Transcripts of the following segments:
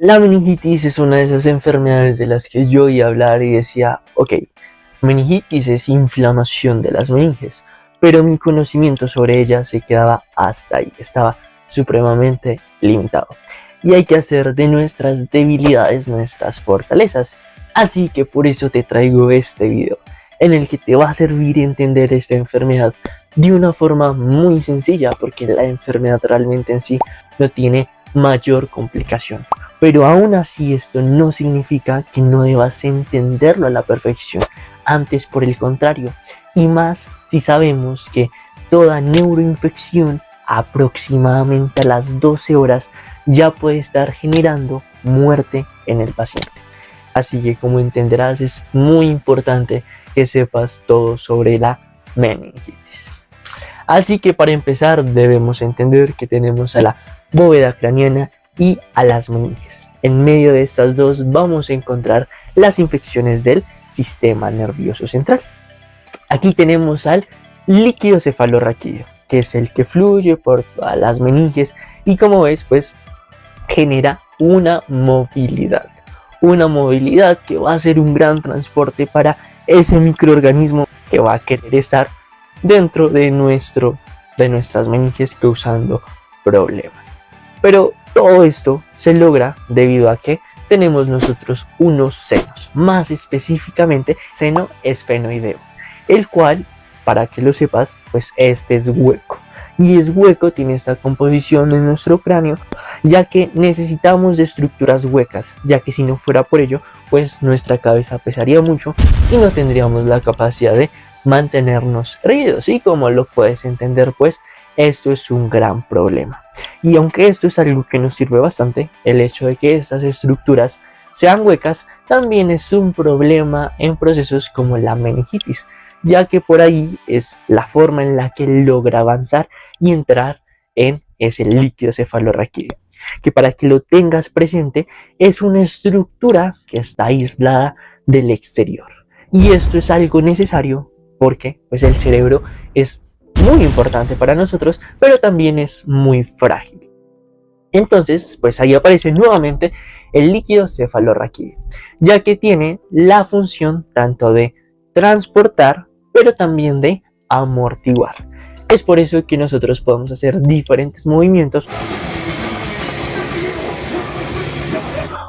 La meningitis es una de esas enfermedades de las que yo oía hablar y decía, ok, meningitis es inflamación de las meninges, pero mi conocimiento sobre ella se quedaba hasta ahí, estaba supremamente limitado. Y hay que hacer de nuestras debilidades nuestras fortalezas. Así que por eso te traigo este video, en el que te va a servir entender esta enfermedad de una forma muy sencilla, porque la enfermedad realmente en sí no tiene mayor complicación. Pero aún así esto no significa que no debas entenderlo a la perfección, antes por el contrario, y más si sabemos que toda neuroinfección aproximadamente a las 12 horas ya puede estar generando muerte en el paciente. Así que, como entenderás, es muy importante que sepas todo sobre la meningitis. Así que para empezar debemos entender que tenemos a la bóveda craneana y a las meninges. En medio de estas dos vamos a encontrar las infecciones del sistema nervioso central. Aquí tenemos al líquido cefalorraquídeo, que es el que fluye por las meninges y, como ves, pues genera una movilidad que va a ser un gran transporte para ese microorganismo que va a querer estar dentro de nuestras meninges, causando problemas. Pero todo esto se logra debido a que tenemos nosotros unos senos, más específicamente seno esfenoideo, el cual, para que lo sepas, pues este es hueco. Y es hueco, tiene esta composición en nuestro cráneo, ya que necesitamos de estructuras huecas, ya que si no fuera por ello, pues nuestra cabeza pesaría mucho y no tendríamos la capacidad de mantenernos erguidos. Y como lo puedes entender, pues esto es un gran problema. Y aunque esto es algo que nos sirve bastante, el hecho de que estas estructuras sean huecas también es un problema en procesos como la meningitis, ya que por ahí es la forma en la que logra avanzar y entrar en ese líquido cefalorraquídeo, que, para que lo tengas presente, es una estructura que está aislada del exterior. Y esto es algo necesario porque pues el cerebro es muy importante para nosotros, pero también es muy frágil. Entonces, pues ahí aparece nuevamente el líquido cefalorraquídeo, ya que tiene la función tanto de transportar, pero también de amortiguar. Es por eso que nosotros podemos hacer diferentes movimientos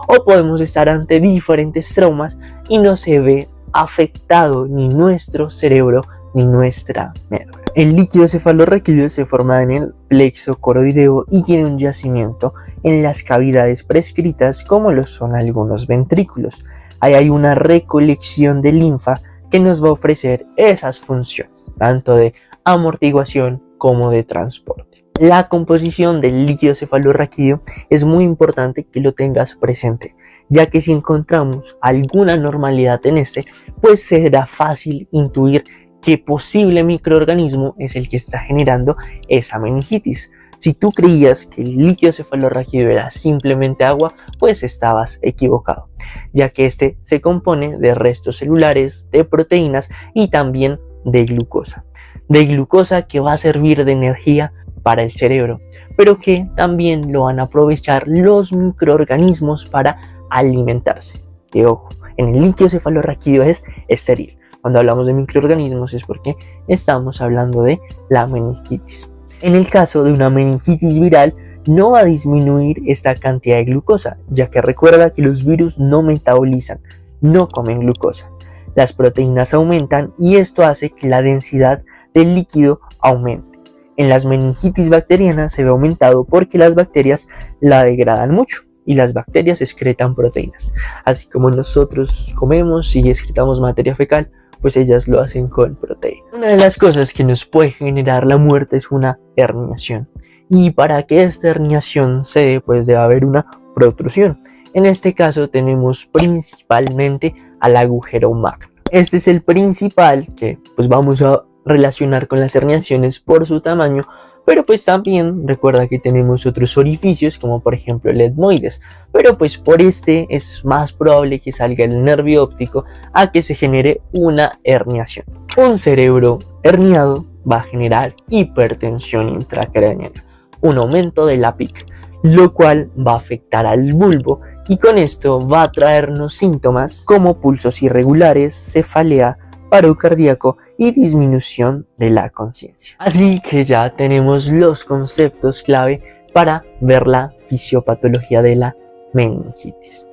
o podemos estar ante diferentes traumas y no se ve afectado ni nuestro cerebro ni nuestra médula. El líquido cefalorraquídeo se forma en el plexo coroideo y tiene un yacimiento en las cavidades prescritas, como lo son algunos ventrículos. Ahí hay una recolección de linfa que nos va a ofrecer esas funciones, tanto de amortiguación como de transporte. La composición del líquido cefalorraquídeo es muy importante que lo tengas presente, ya que si encontramos alguna anormalidad en este, pues será fácil intuir qué posible microorganismo es el que está generando esa meningitis. Si tú creías que el líquido cefalorraquídeo era simplemente agua, pues estabas equivocado, ya que este se compone de restos celulares, de proteínas y también de glucosa. De glucosa que va a servir de energía para el cerebro, pero que también lo van a aprovechar los microorganismos para alimentarse. Que ojo, en el líquido cefalorraquídeo es estéril. Cuando hablamos de microorganismos es porque estamos hablando de la meningitis. En el caso de una meningitis viral, no va a disminuir esta cantidad de glucosa, ya que recuerda que los virus no metabolizan, no comen glucosa. Las proteínas aumentan y esto hace que la densidad del líquido aumente. En las meningitis bacterianas se ve aumentado porque las bacterias la degradan mucho y las bacterias excretan proteínas. Así como nosotros comemos y excretamos materia fecal, pues ellas lo hacen con proteínas. Una de las cosas que nos puede generar la muerte es una herniación. Y para que esta herniación se dé, pues debe haber una protrusión. En este caso tenemos principalmente al agujero magno. Este es el principal que pues vamos a relacionar con las herniaciones por su tamaño, pero pues también recuerda que tenemos otros orificios, como por ejemplo el etmoides, pero pues por este es más probable que salga el nervio óptico a que se genere una herniación. Un cerebro herniado va a generar hipertensión intracraneana, un aumento de la PIC, lo cual va a afectar al bulbo y con esto va a traernos síntomas como pulsos irregulares, cefalea, paro cardíaco y disminución de la conciencia. Así que ya tenemos los conceptos clave para ver la fisiopatología de la meningitis.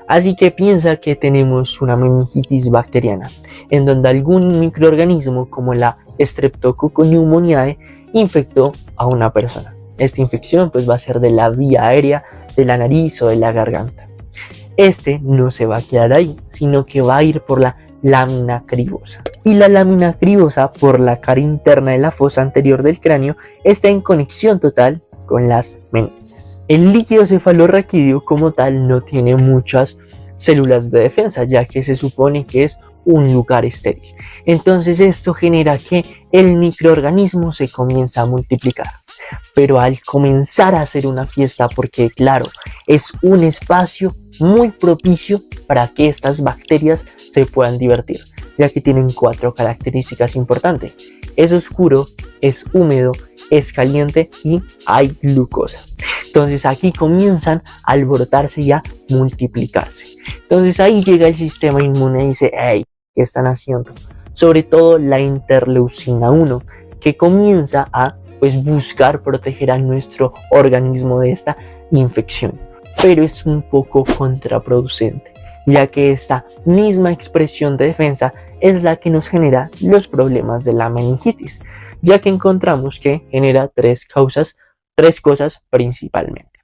Así que piensa que tenemos una meningitis bacteriana, en donde algún microorganismo como la Streptococcus pneumoniae infectó a una persona. Esta infección pues va a ser de la vía aérea, de la nariz o de la garganta. Este no se va a quedar ahí, sino que va a ir por la lámina cribosa. Y la lámina cribosa, por la cara interna de la fosa anterior del cráneo, está en conexión total con las meninges. El líquido cefalorraquídeo como tal no tiene muchas células de defensa, ya que se supone que es un lugar estéril. Entonces esto genera que el microorganismo se comienza a multiplicar. Pero al comenzar a hacer una fiesta, porque claro, es un espacio muy propicio para que estas bacterias se puedan divertir, ya que tienen 4 características importantes. Es oscuro, es húmedo, es caliente y hay glucosa. Entonces aquí comienzan a alborotarse y a multiplicarse. Entonces ahí llega el sistema inmune y dice, hey, ¿qué están haciendo? Sobre todo la interleucina 1, que comienza a buscar proteger a nuestro organismo de esta infección. Pero es un poco contraproducente, ya que esta misma expresión de defensa es la que nos genera los problemas de la meningitis, ya que encontramos que genera tres cosas principalmente.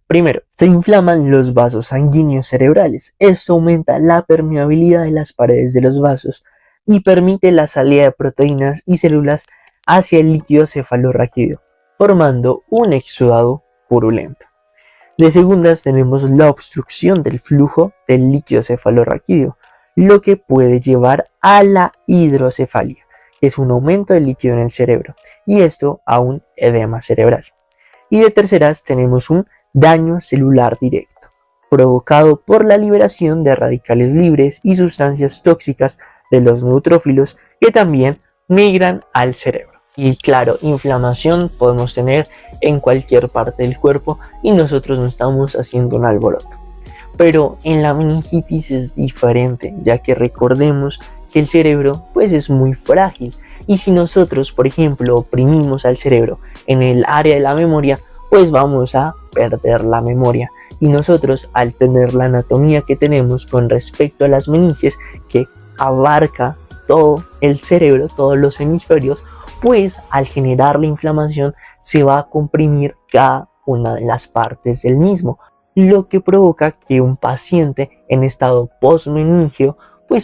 Primero, se inflaman los vasos sanguíneos cerebrales. Esto aumenta la permeabilidad de las paredes de los vasos y permite la salida de proteínas y células hacia el líquido cefalorraquídeo, formando un exudado purulento. De segundas tenemos la obstrucción del flujo del líquido cefalorraquídeo, lo que puede llevar a la hidrocefalia, que es un aumento del líquido en el cerebro, y esto a un edema cerebral. Y de terceras tenemos un daño celular directo, provocado por la liberación de radicales libres y sustancias tóxicas de los neutrófilos que también migran al cerebro. Y claro, inflamación podemos tener en cualquier parte del cuerpo y nosotros no estamos haciendo un alboroto. Pero en la meningitis es diferente, ya que recordemos que el cerebro es muy frágil y si nosotros, por ejemplo, oprimimos al cerebro en el área de la memoria, vamos a perder la memoria. Y nosotros, al tener la anatomía que tenemos con respecto a las meninges, que abarca todo el cerebro, todos los hemisferios, al generar la inflamación se va a comprimir cada una de las partes del mismo, lo que provoca que un paciente en estado postmeningio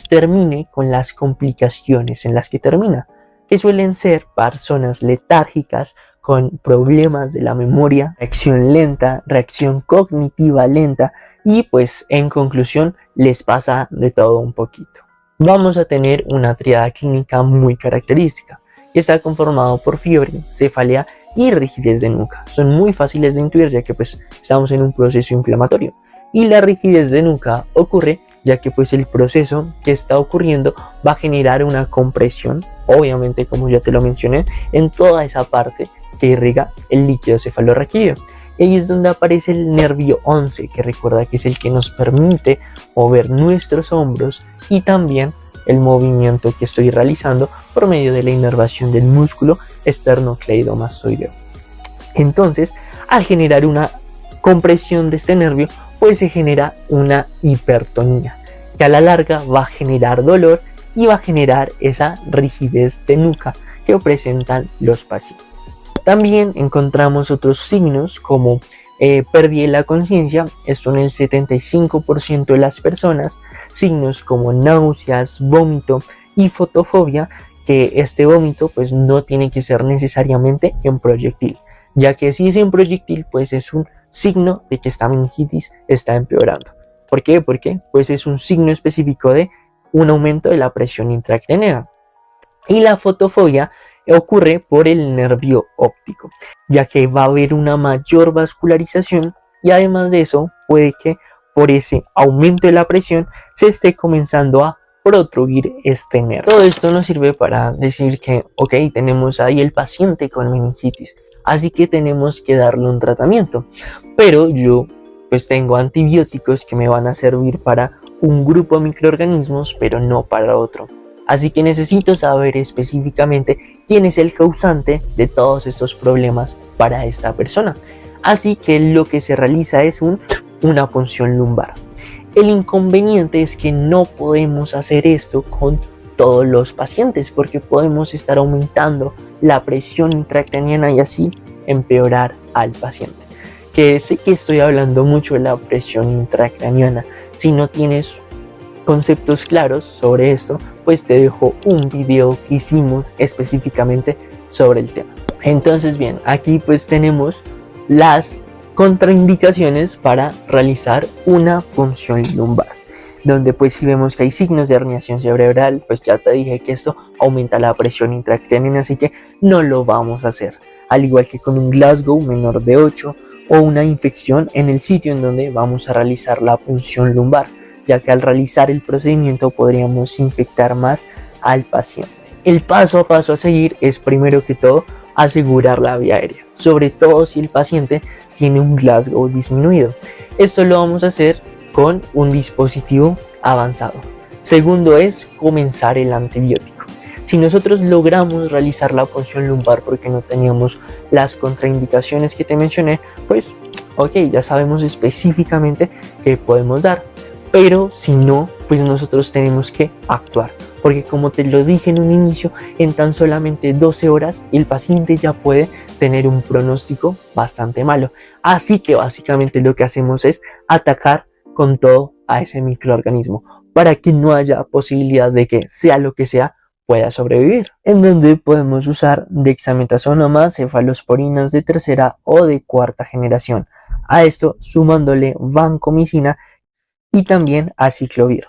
termine con las complicaciones en las que termina, que suelen ser personas letárgicas con problemas de la memoria, reacción lenta, reacción cognitiva lenta y en conclusión les pasa de todo un poquito. Vamos a tener una triada clínica muy característica, que está conformado por fiebre, cefalea y rigidez de nuca. Son muy fáciles de intuir ya que estamos en un proceso inflamatorio. Y la rigidez de nuca ocurre ya que el proceso que está ocurriendo va a generar una compresión, obviamente como ya te lo mencioné, en toda esa parte que irriga el líquido cefalorraquídeo. Y ahí es donde aparece el nervio 11, que recuerda que es el que nos permite mover nuestros hombros y también el movimiento que estoy realizando por medio de la inervación del músculo esternocleidomastoideo. Entonces, al generar una compresión de este nervio, se genera una hipertonía, que a la larga va a generar dolor y va a generar esa rigidez de nuca que presentan los pacientes. También encontramos otros signos como pérdida de la conciencia, esto en el 75% de las personas, signos como náuseas, vómito y fotofobia, que este vómito no tiene que ser necesariamente en proyectil, ya que si es en proyectil es un signo de que esta meningitis está empeorando. ¿Por qué? Porque es un signo específico de un aumento de la presión intracraneana. Y la fotofobia ocurre por el nervio óptico, ya que va a haber una mayor vascularización y además de eso puede que por ese aumento de la presión se esté comenzando a protruir este nervio. Todo esto nos sirve para decir que tenemos ahí el paciente con meningitis, así que tenemos que darle un tratamiento, pero yo pues tengo antibióticos que me van a servir para un grupo de microorganismos, pero no para otro. Así que necesito saber específicamente quién es el causante de todos estos problemas para esta persona. Así que lo que se realiza es una punción lumbar. El inconveniente es que no podemos hacer esto con todos los pacientes porque podemos estar aumentando la presión intracraniana y así empeorar al paciente. Que sé que estoy hablando mucho de la presión intracraniana. Si no tienes conceptos claros sobre esto, pues te dejo un video que hicimos específicamente sobre el tema. Entonces bien, aquí pues tenemos las contraindicaciones para realizar una punción lumbar, donde pues si vemos que hay signos de herniación cerebral, pues ya te dije que esto aumenta la presión intracraniana, así que no lo vamos a hacer, al igual que con un Glasgow menor de 8 o una infección en el sitio en donde vamos a realizar la punción lumbar, ya que al realizar el procedimiento podríamos infectar más al paciente. El paso a paso a seguir es primero que todo asegurar la vía aérea, sobre todo si el paciente tiene un Glasgow disminuido. Esto lo vamos a hacer con un dispositivo avanzado. Segundo es comenzar el antibiótico. Si nosotros logramos realizar la punción lumbar porque no teníamos las contraindicaciones que te mencioné, pues ok, ya sabemos específicamente qué podemos dar. Pero si no, pues nosotros tenemos que actuar. Porque como te lo dije en un inicio, en tan solamente 12 horas el paciente ya puede tener un pronóstico bastante malo. Así que básicamente lo que hacemos es atacar con todo a ese microorganismo para que no haya posibilidad de que sea lo que sea pueda sobrevivir. En donde podemos usar dexametasona, cefalosporinas de tercera o de cuarta generación. A esto sumándole vancomicina y también aciclovir.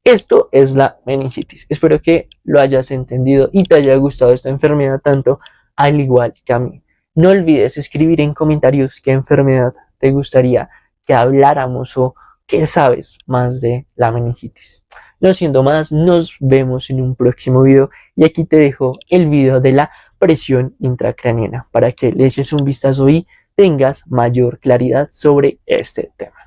Esto es la meningitis. Espero que lo hayas entendido y te haya gustado esta enfermedad tanto al igual que a mí. No olvides escribir en comentarios qué enfermedad te gustaría que habláramos o qué sabes más de la meningitis. No siendo más, nos vemos en un próximo video y aquí te dejo el video de la presión intracraniana para que le eches un vistazo y tengas mayor claridad sobre este tema.